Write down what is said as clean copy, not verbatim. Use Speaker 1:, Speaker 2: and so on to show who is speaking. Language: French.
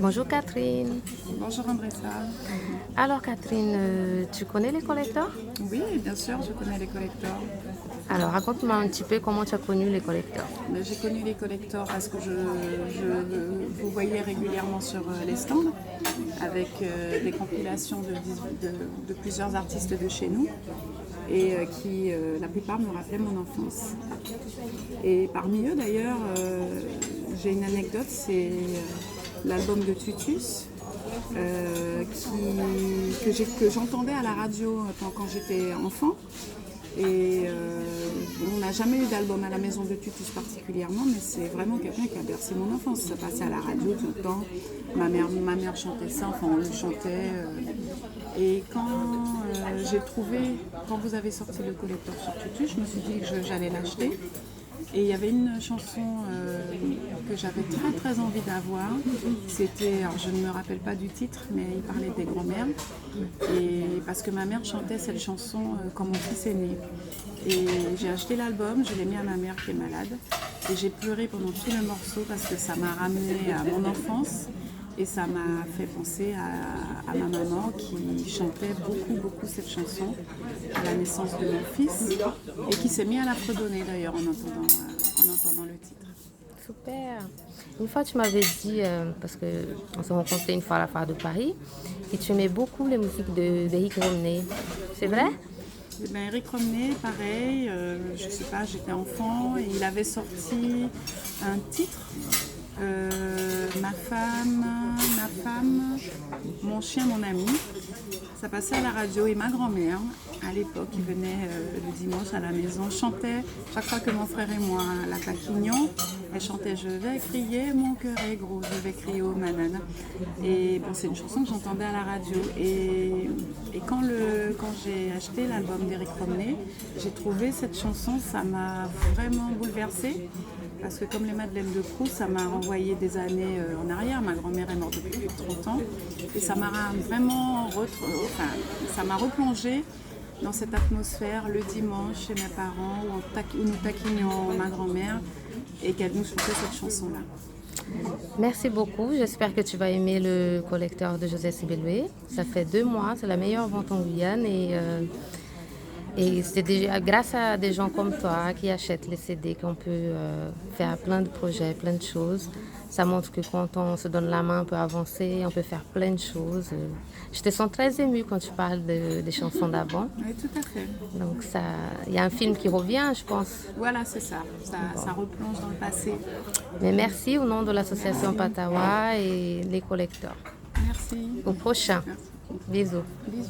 Speaker 1: Bonjour Catherine.
Speaker 2: Bonjour Andressa.
Speaker 1: Alors Catherine, tu connais les collecteurs?
Speaker 2: Oui, bien sûr, je connais les collectors.
Speaker 1: Alors raconte-moi un petit peu comment tu as connu les collecteurs.
Speaker 2: Mais j'ai connu les collectors parce que je vous voyais régulièrement sur les stands avec des compilations de plusieurs artistes de chez nous et qui, la plupart, me rappelaient mon enfance. Et parmi eux, d'ailleurs, j'ai une anecdote, c'est l'album de Tutus. Que j'entendais à la radio quand j'étais enfant. Et on n'a jamais eu d'album à la maison de Tutus particulièrement, mais c'est vraiment quelqu'un qui a bercé mon enfance. Ça passait à la radio tout le temps. Ma mère chantait ça, enfin on le chantait. Et quand quand vous avez sorti le collector sur Tutus, je me suis dit que j'allais l'acheter. Et il y avait une chanson que j'avais très très envie d'avoir. C'était, alors je ne me rappelle pas du titre, mais il parlait des grands-mères. Et parce que ma mère chantait cette chanson quand mon fils est né. Et j'ai acheté l'album, je l'ai mis à ma mère qui est malade. Et j'ai pleuré pendant tout le morceau parce que ça m'a ramené à mon enfance. Et ça m'a fait penser à ma maman qui chantait beaucoup cette chanson à la naissance de mon fils et qui s'est mis à la fredonner d'ailleurs en entendant le titre.
Speaker 1: Super. Une fois tu m'avais dit, parce qu'on s'est rencontrés une fois à la Foire de Paris, et tu aimais beaucoup les musiques d'Eric Romney. C'est vrai?
Speaker 2: Eh ben, Eric Romney, pareil, je sais pas, j'étais enfant et il avait sorti un titre. Ma femme, mon chien, mon ami. Ça passait à la radio et ma grand-mère, à l'époque, qui venait le dimanche à la maison, chantait chaque fois que mon frère et moi la taquignions. Elle chantait "Je vais crier, mon cœur est gros, je vais crier au manana". Et bon, c'est une chanson que j'entendais à la radio. Et quand j'ai acheté l'album d'Eric Romney, j'ai trouvé cette chanson, ça m'a vraiment bouleversée. Parce que comme les Madeleines de Proust, ça m'a renvoyé des années en arrière. Ma grand-mère est morte depuis plus de 30 ans. Et ça m'a vraiment ça m'a replongé dans cette atmosphère le dimanche chez mes parents où nous taquinions ma grand-mère et qu'elle nous chantait cette chanson-là.
Speaker 1: Merci beaucoup. J'espère que tu vas aimer le collecteur de José Sibélué. Ça fait 2 mois, c'est la meilleure vente en Guyane et c'est déjà grâce à des gens comme toi qui achètent les CD qu'on peut faire plein de projets, plein de choses. Ça montre que quand on se donne la main, on peut avancer, on peut faire plein de choses. Je te sens très émue quand tu parles des chansons d'avant.
Speaker 2: Oui, tout à fait.
Speaker 1: Donc il y a un film qui revient, je pense.
Speaker 2: Voilà, c'est ça. Ça replonge dans le passé.
Speaker 1: Mais merci au nom de l'association Patawa et les collecteurs.
Speaker 2: Merci.
Speaker 1: Au prochain.
Speaker 2: Merci.
Speaker 1: Bisous.
Speaker 2: Bisous.